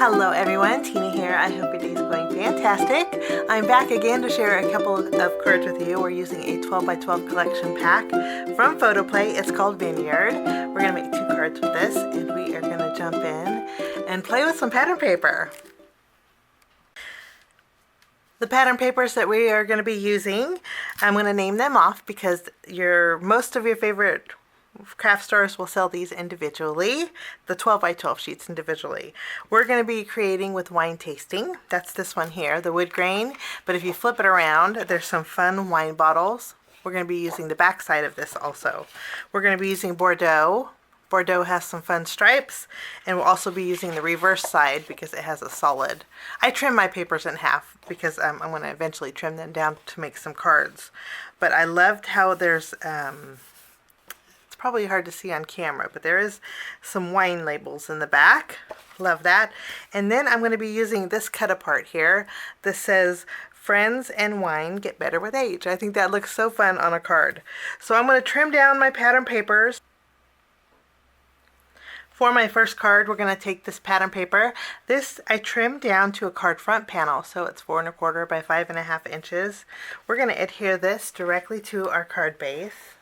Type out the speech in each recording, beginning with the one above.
Hello everyone, Tina here. I hope your day is going fantastic. I'm back again to share a couple of cards with you. We're using a 12x12 collection pack from Photoplay. It's called Vineyard. We're going to make 2 cards with this, and we are going to jump in and play with some pattern paper. The pattern papers that we are going to be using, I'm going to name them off because most of your favorite craft stores will sell these individually, the 12x12 sheets individually. We're going to be creating with wine tasting. That's this one here, the wood grain. But if you flip it around, there's some fun wine bottles. We're going to be using the back side of this also. We're going to be using Bordeaux. Bordeaux has some fun stripes, and we'll also be using the reverse side because it has a solid. I trim my papers in half because I'm going to eventually trim them down to make some cards. But I loved how there's probably hard to see on camera, but there is some wine labels in the back. Love that. And then I'm going to be using this cut apart here. This says friends and wine get better with age. I think that looks so fun on a card. So I'm going to trim down my pattern papers. For my first card, we're going to take this pattern paper. This I trimmed down to a card front panel, so it's 4 1/4 by 5.5 inches. We're going to adhere this directly to our card base.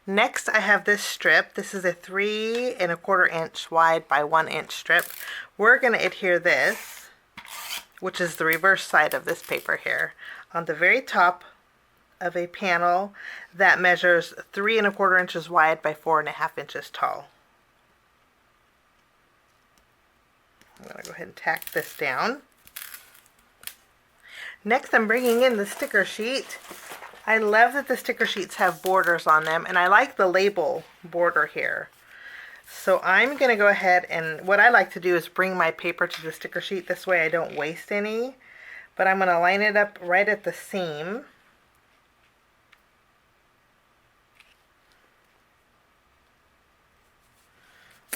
Next, I have this strip. This is a 3 1/4 inch wide by 1 inch strip. We're going to adhere this, which is the reverse side of this paper here, on the very top of a panel that measures 3 1/4 inches wide by 4.5 inches tall. I'm going to go ahead and tack this down. Next, I'm bringing in the sticker sheet. I love that the sticker sheets have borders on them, and I like the label border here. So I'm going to go ahead, and what I like to do is bring my paper to the sticker sheet. This way I don't waste any. But I'm going to line it up right at the seam.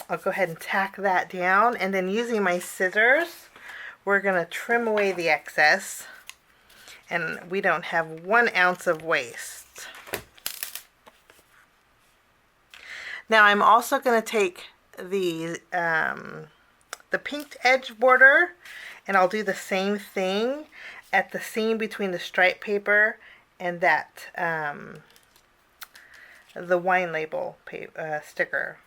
I'll go ahead and tack that down, and then using my scissors, we're going to trim away the excess. And we don't have 1 ounce of waste. Now I'm also going to take the pinked edge border, and I'll do the same thing at the seam between the stripe paper and that the wine label sticker.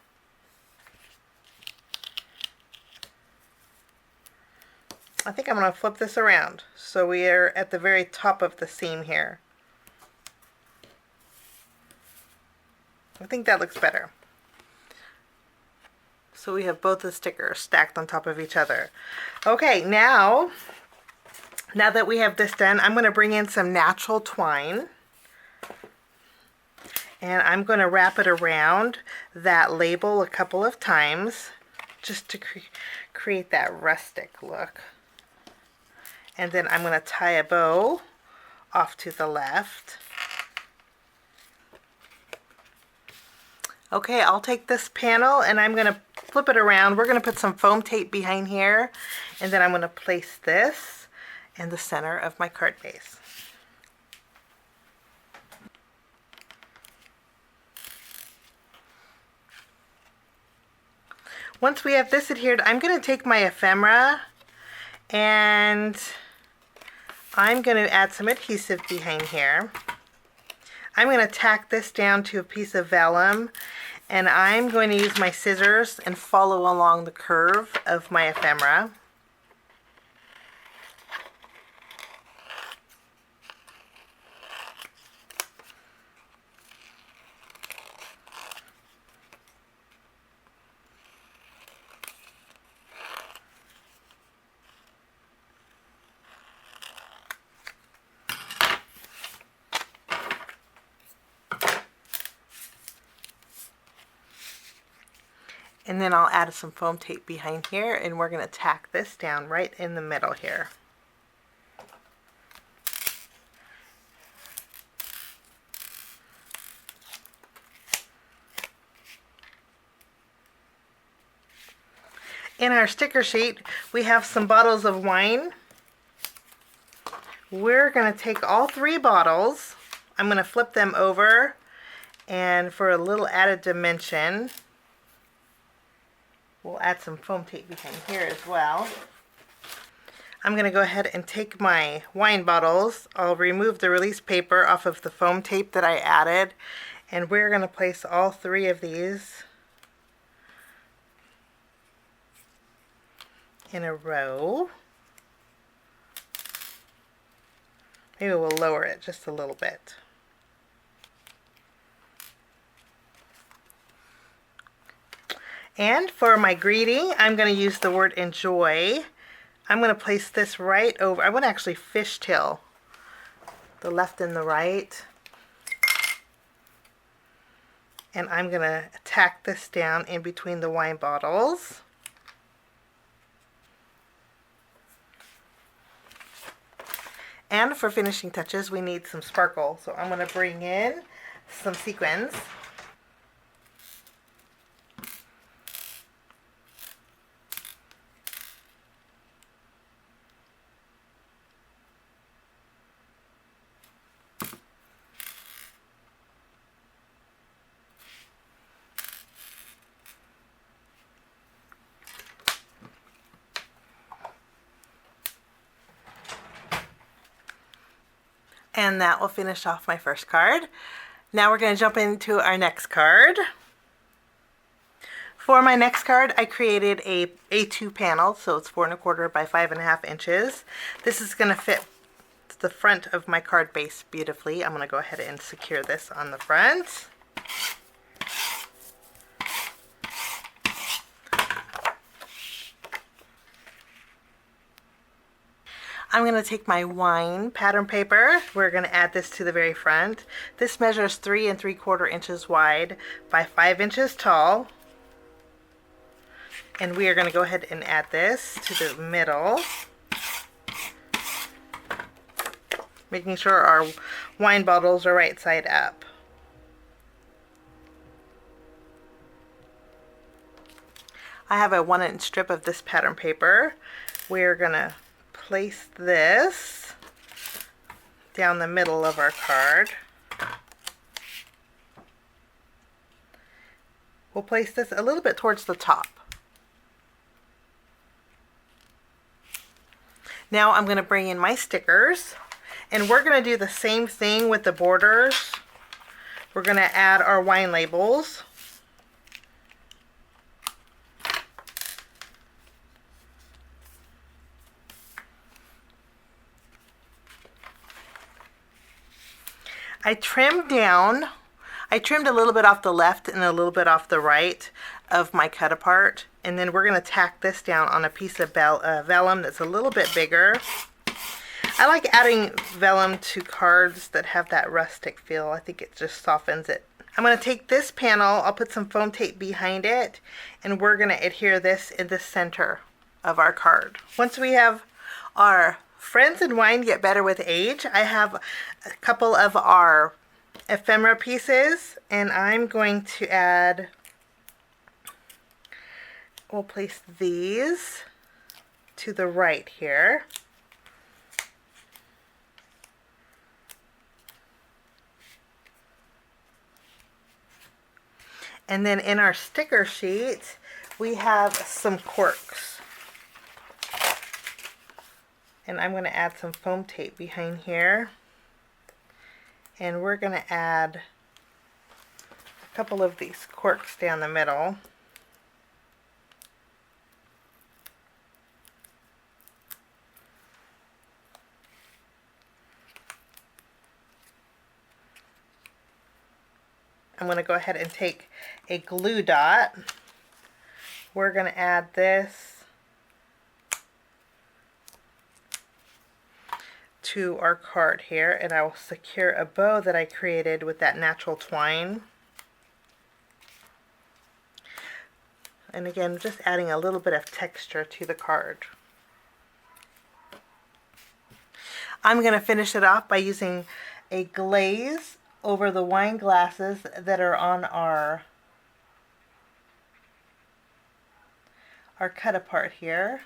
I think I'm going to flip this around so we are at the very top of the seam here. I think that looks better. So we have both the stickers stacked on top of each other. Okay, now that we have this done, I'm going to bring in some natural twine. And I'm going to wrap it around that label a couple of times just to create that rustic look. And then I'm going to tie a bow off to the left. Okay, I'll take this panel and I'm going to flip it around. We're going to put some foam tape behind here, and then I'm going to place this in the center of my card base. Once we have this adhered, I'm going to take my ephemera and I'm going to add some adhesive behind here. I'm going to tack this down to a piece of vellum, and I'm going to use my scissors and follow along the curve of my ephemera. And then I'll add some foam tape behind here, and we're going to tack this down right in the middle here. In our sticker sheet, we have some bottles of wine. we're going to take all 3 bottles. I'm going to flip them over, and for a little added dimension, we'll add some foam tape behind here as well. I'm going to go ahead and take my wine bottles. I'll remove the release paper off of the foam tape that I added, and we're going to place all 3 of these in a row. Maybe we'll lower it just a little bit. And for my greeting, I'm going to use the word enjoy. I'm going to place this right over. I want to actually fishtail the left and the right. And I'm going to tack this down in between the wine bottles. And for finishing touches, we need some sparkle. So I'm going to bring in some sequins. And that will finish off my first card. Now we're going to jump into our next card. For my next card, I created a A2 panel, so it's 4 1/4 by 5 1/2 inches. This is going to fit the front of my card base beautifully. I'm going to go ahead and secure this on the front. I'm going to take my wine pattern paper. We're going to add this to the very front. This measures 3 3/4 inches wide by 5 inches tall. And we are going to go ahead and add this to the middle, making sure our wine bottles are right side up. I have a 1-inch strip of this pattern paper. We're going to place this down the middle of our card. We'll place this a little bit towards the top. Now I'm going to bring in my stickers, and we're going to do the same thing with the borders. We're going to add our wine labels. I trimmed a little bit off the left and a little bit off the right of my cut apart, and then we're going to tack this down on a piece of vellum that's a little bit bigger. I like adding vellum to cards that have that rustic feel. I think it just softens it. I'm going to take this panel, I'll put some foam tape behind it, and we're going to adhere this in the center of our card. Once we have our Friends and Wine Get Better with Age, I have a couple of our ephemera pieces, and I'm going to add, we'll place these to the right here. And then in our sticker sheet, we have some corks. And I'm going to add some foam tape behind here. And we're going to add a couple of these corks down the middle. I'm going to go ahead and take a glue dot. We're going to add this to our card here, and I will secure a bow that I created with that natural twine. And again, just adding a little bit of texture to the card. I'm going to finish it off by using a glaze over the wine glasses that are on our cut apart here.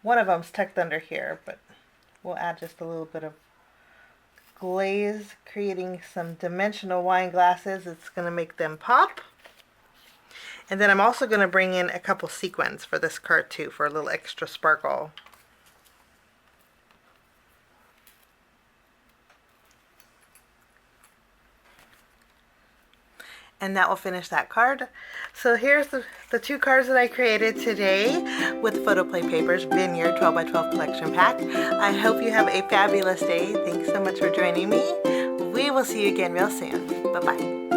One of them's tucked under here, but we'll add just a little bit of glaze, creating some dimensional wine glasses. It's going to make them pop. And then I'm also going to bring in a couple sequins for this card too, for a little extra sparkle. And that will finish that card. So here's the two cards that I created today with Photoplay Paper's Vineyard 12x12 collection pack. I hope you have a fabulous day. Thanks so much for joining me. We will see you again real soon. Bye-bye.